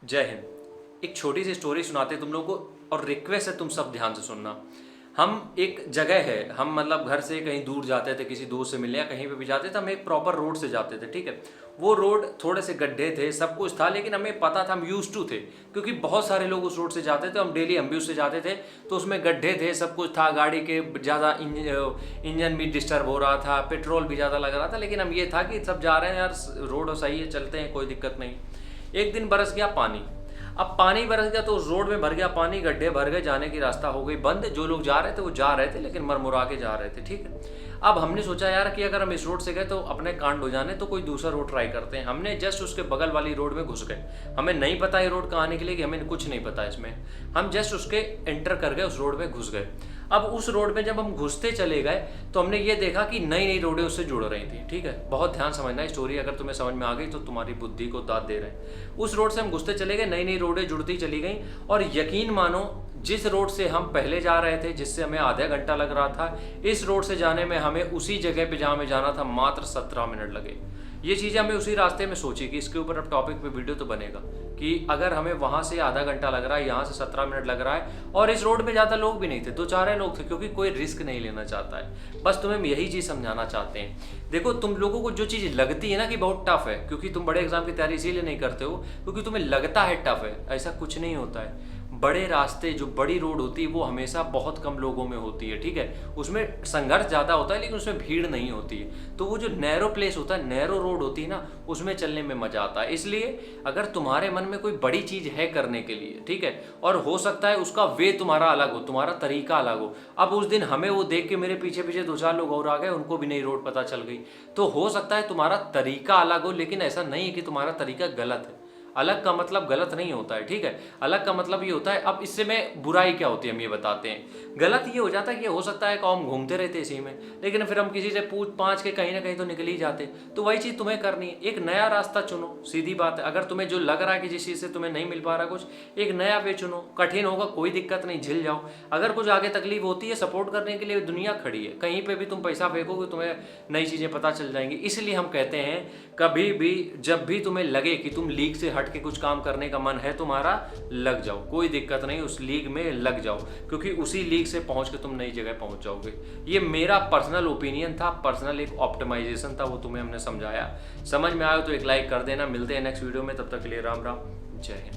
जय हिंद। एक छोटी सी स्टोरी सुनाते तुम लोगों को और रिक्वेस्ट है तुम सब ध्यान से सुनना। हम एक जगह है, हम मतलब घर से कहीं दूर जाते थे, किसी दोस्त से मिलने या कहीं पे भी जाते थे, हम एक प्रॉपर रोड से जाते थे। ठीक है, वो रोड थोड़े से गड्ढे थे, सब कुछ था, लेकिन हमें पता था, हम यूज टू थे, क्योंकि बहुत सारे लोग उस रोड से जाते थे, हम डेली हम भी उससे जाते थे। तो उसमें गड्ढे थे, सब कुछ था, गाड़ी के ज़्यादा इंजन भी डिस्टर्ब हो रहा था, पेट्रोल भी ज़्यादा लग रहा था, लेकिन हम ये था कि सब जा रहे हैं यार, रोड सही है, चलते हैं, कोई दिक्कत नहीं। एक दिन बरस गया पानी। अब पानी बरस गया तो उस रोड में भर गया पानी, गड्ढे भर गए, जाने की रास्ता हो गई बंद। जो लोग जा रहे थे वो जा रहे थे, लेकिन मरमुरा के जा रहे थे। ठीक है, अब हमने सोचा यार कि अगर हम इस रोड से गए तो अपने कांड हो जाने, तो कोई दूसरा रोड ट्राई करते हैं। हमने जस्ट उसके बगल वाली रोड में घुस गए। हमें नहीं पता ये रोड कहाँ निकलेगी, हमें कुछ नहीं पता इसमें। हम जस्ट उसके एंटर कर गए, उस रोड में घुस गए। अब उस रोड में जब हम घुसते चले गए तो हमने ये देखा कि नई नई रोडें उससे जुड़ रही थी। ठीक है, बहुत ध्यान समझना स्टोरी, अगर तुम्हें समझ में आ गई तो तुम्हारी बुद्धि को दाद दे रहे हैं। उस रोड से हम घुसते चले गए, नई नई रोडें जुड़ती चली गई, और यकीन मानो जिस रोड से हम पहले जा रहे थे, जिससे हमें आधा घंटा लग रहा था, इस रोड से जाने में हमें उसी जगह पे जहाँ हमें जाना था मात्र 17 मिनट लगे। ये चीज़ें हमें उसी रास्ते में सोची कि इसके ऊपर अब टॉपिक पे वीडियो तो बनेगा कि अगर हमें वहाँ से आधा घंटा लग रहा है, यहाँ से 17 मिनट लग रहा है, और इस रोड पे ज़्यादा लोग भी नहीं थे, 2-4 लोग थे, क्योंकि कोई रिस्क नहीं लेना चाहता है। बस तुम्हें यही चीज़ समझाना चाहते हैं। देखो, तुम लोगों को जो चीज़ लगती है ना कि बहुत टफ है, क्योंकि तुम बड़े एग्जाम की तैयारी इसीलिए नहीं करते हो क्योंकि तुम्हें लगता है टफ है, ऐसा कुछ नहीं होता है। बड़े रास्ते, जो बड़ी रोड होती है, वो हमेशा बहुत कम लोगों में होती है। ठीक है, उसमें संघर्ष ज़्यादा होता है, लेकिन उसमें भीड़ नहीं होती है। तो वो जो नैरो प्लेस होता है, नैरो रोड होती है ना, उसमें चलने में मज़ा आता है। इसलिए अगर तुम्हारे मन में कोई बड़ी चीज़ है करने के लिए, ठीक है, और हो सकता है उसका वे तुम्हारा अलग हो, तुम्हारा तरीका अलग हो। अब उस दिन हमें वो देख के मेरे पीछे पीछे 2-4 लोग और आ गए, उनको भी नई रोड पता चल गई। तो हो सकता है तुम्हारा तरीका अलग हो, लेकिन ऐसा नहीं है कि तुम्हारा तरीका गलत है। अलग का मतलब गलत नहीं होता है। ठीक है, अलग का मतलब ये होता है, अब इससे में बुराई क्या होती है हम ये बताते हैं। गलत ये हो जाता है कि हो सकता है कौम घूमते रहते इसी में, लेकिन फिर हम किसी से पूछ पाछ के कहीं ना कहीं तो निकल ही जाते। तो वही चीज़ तुम्हें करनी है, एक नया रास्ता चुनो, सीधी बात है। अगर तुम्हें जो लग रहा है कि जिस चीज़ से तुम्हें नहीं मिल पा रहा कुछ, एक नया वे चुनो। कठिन होगा, कोई दिक्कत नहीं, झिल जाओ। अगर कुछ आगे तकलीफ होती है, सपोर्ट करने के लिए दुनिया खड़ी है। कहीं पर भी तुम पैसा फेंकोगे, तुम्हें नई चीज़ें पता चल जाएंगी। इसलिए हम कहते हैं, कभी भी जब भी तुम्हें लगे कि तुम लीग से हट के कुछ काम करने का मन है तुम्हारा, लग जाओ, कोई दिक्कत नहीं, उस लीग में लग जाओ, क्योंकि उसी लीग से पहुंच के तुम नई जगह पहुंच जाओगे। ये मेरा पर्सनल ओपिनियन था, पर्सनल एक ऑप्टिमाइजेशन था, वो तुम्हें हमने समझाया। समझ में आया तो एक लाइक कर देना। मिलते हैं नेक्स्ट वीडियो में, तब तक के लिए राम राम, जय हिंद।